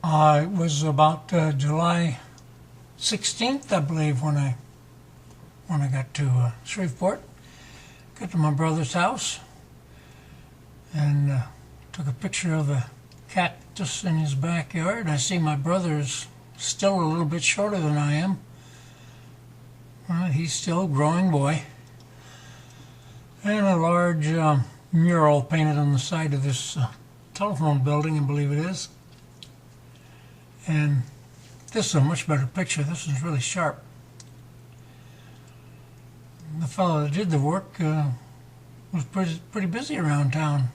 It was about July 16th, I believe, when I got to Shreveport. Got to my brother's house and took a picture of a cactus in his backyard. I see my brother is still a little bit shorter than I am. He's still a growing boy. And a large mural painted on the side of this telephone building, I believe it is. And this is a much better picture. This is really sharp. The fellow that did the work was pretty busy around town.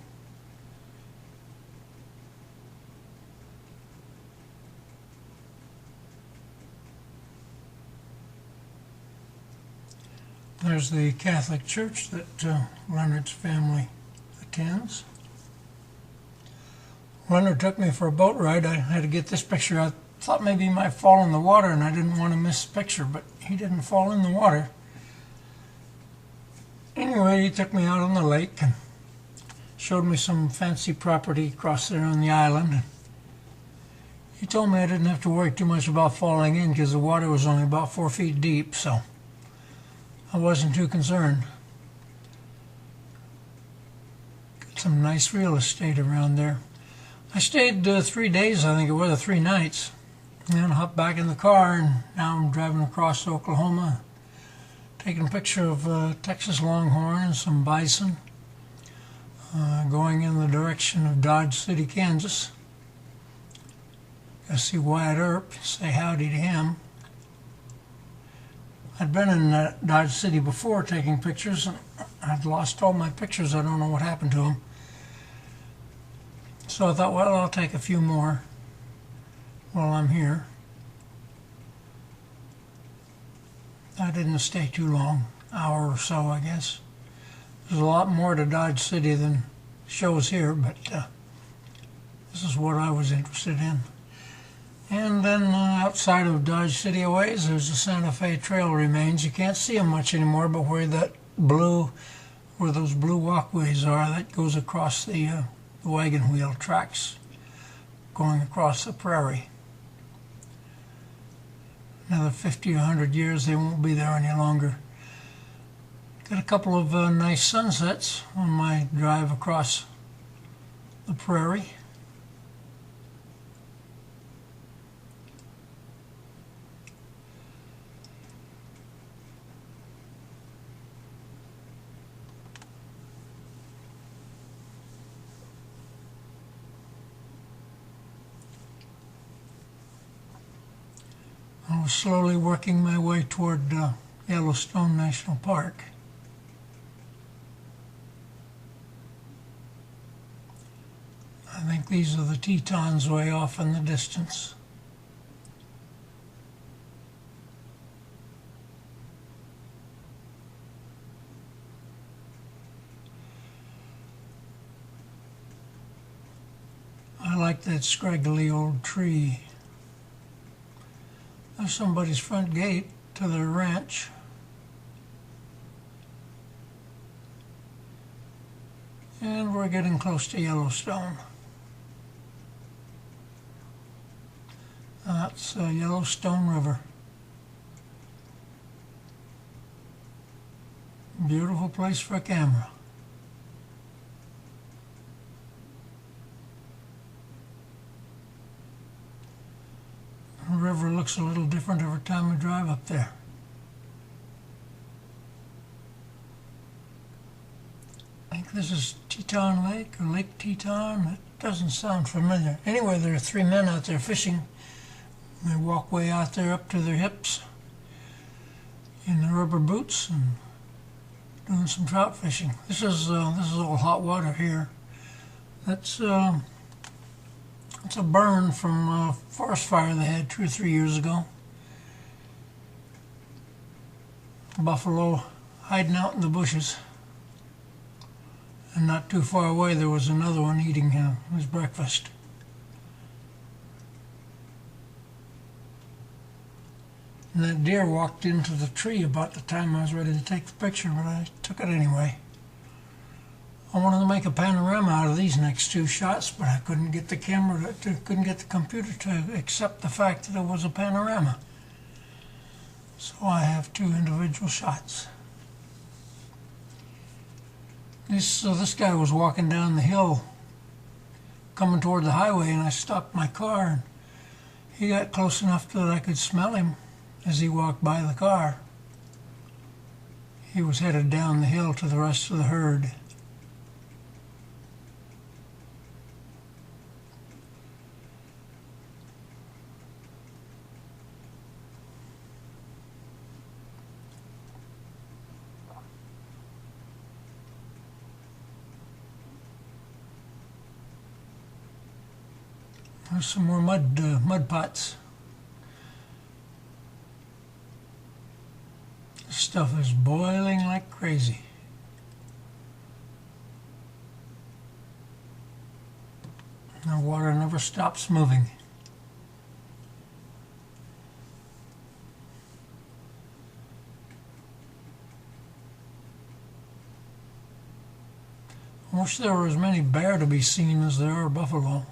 There's the Catholic church that Leonard's family attends. Leonard took me for a boat ride. I had to get this picture. I thought maybe he might fall in the water, and I didn't want to miss the picture, but he didn't fall in the water. Anyway, he took me out on the lake and showed me some fancy property across there on the island. He told me I didn't have to worry too much about falling in because the water was only about 4 feet deep, so I wasn't too concerned. Got some nice real estate around there. I stayed 3 days, I think it was, or 3 nights, and then hopped back in the car, and now I'm driving across Oklahoma, taking a picture of Texas Longhorn and some bison, going in the direction of Dodge City, Kansas. I see Wyatt Earp, say howdy to him. I'd been in Dodge City before taking pictures, and I'd lost all my pictures. I don't know what happened to them. So I thought, well, I'll take a few more while I'm here. I didn't stay too long, hour or so, I guess. There's a lot more to Dodge City than shows here, but this is what I was interested in. And then outside of Dodge City a ways, there's the Santa Fe Trail remains. You can't see them much anymore, but where those blue walkways are, that goes across the wagon wheel tracks going across the prairie. Another 50 or 100 years, they won't be there any longer. Got a couple of nice sunsets on my drive across the prairie. I was slowly working my way toward Yellowstone National Park. I think these are the Tetons way off in the distance. I like that scraggly old tree. There's somebody's front gate to their ranch. And we're getting close to Yellowstone. That's Yellowstone River. Beautiful place for a camera. The river looks a little different every time we drive up there. I think this is Teton Lake or Lake Teton. It doesn't sound familiar. Anyway, there are 3 men out there fishing. They walk way out there up to their hips in their rubber boots and doing some trout fishing. This is all hot water here. That's it's a burn from a forest fire they had 2 or 3 years ago. Buffalo hiding out in the bushes. And not too far away there was another one eating his breakfast. And that deer walked into the tree about the time I was ready to take the picture, but I took it anyway. I wanted to make a panorama out of these next two shots, but I couldn't get the couldn't get the computer to accept the fact that it was a panorama. So I have two individual shots. This guy was walking down the hill, coming toward the highway, and I stopped my car, and he got close enough that I could smell him as he walked by the car. He was headed down the hill to the rest of the herd. There's some more mud pots. This stuff is boiling like crazy. The water never stops moving. I wish there were as many bear to be seen as there are buffalo.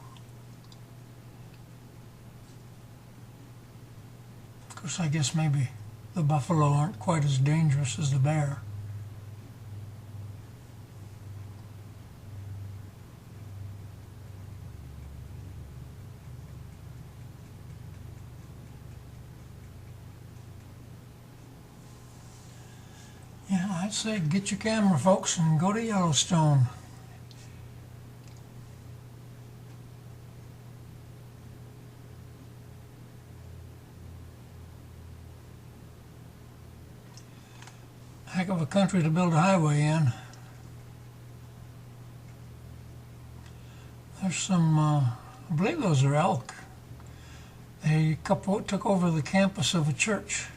Of course, I guess maybe the buffalo aren't quite as dangerous as the bear. Yeah, I'd say get your camera, folks, and go to Yellowstone. Heck of a country to build a highway in. There's some, I believe those are elk. A couple took over the campus of a church.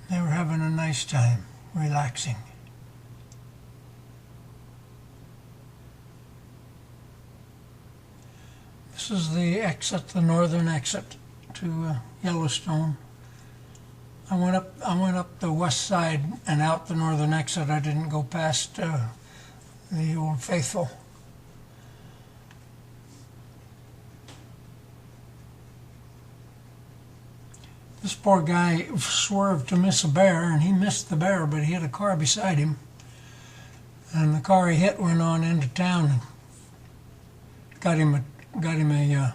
They were having a nice time, relaxing. This is the exit, the northern exit to Yellowstone. I went up the west side and out the northern exit. I didn't go past the Old Faithful. This poor guy swerved to miss a bear, and he missed the bear, but he had a car beside him. And the car he hit went on into town and got him a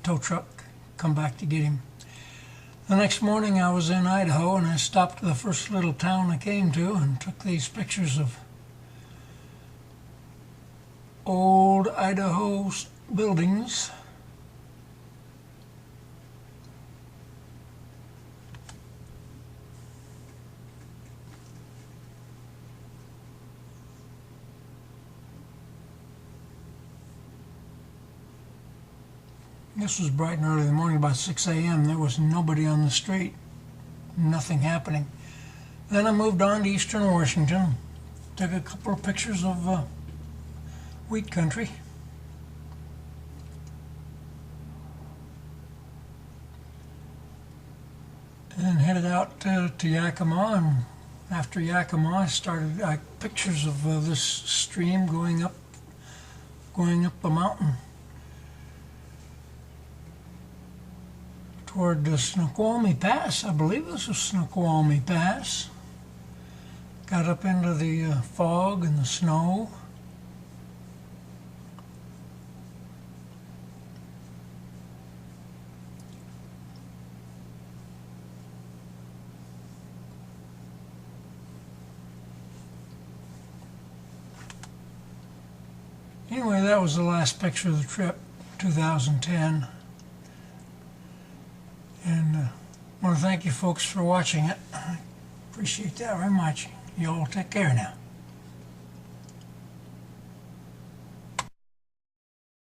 tow truck, come back to get him. The next morning I was in Idaho, and I stopped at the first little town I came to and took these pictures of old Idaho buildings. This was bright and early in the morning, about 6 a.m. There was nobody on the street, nothing happening. Then I moved on to eastern Washington, took a couple of pictures of wheat country. And headed out to Yakima, and after Yakima I started pictures of this stream going up a mountain toward the Snoqualmie Pass. I believe this was Snoqualmie Pass. Got up into the fog and the snow. Anyway, that was the last picture of the trip, 2010. And I want to thank you folks for watching it. I appreciate that very much. You all take care now.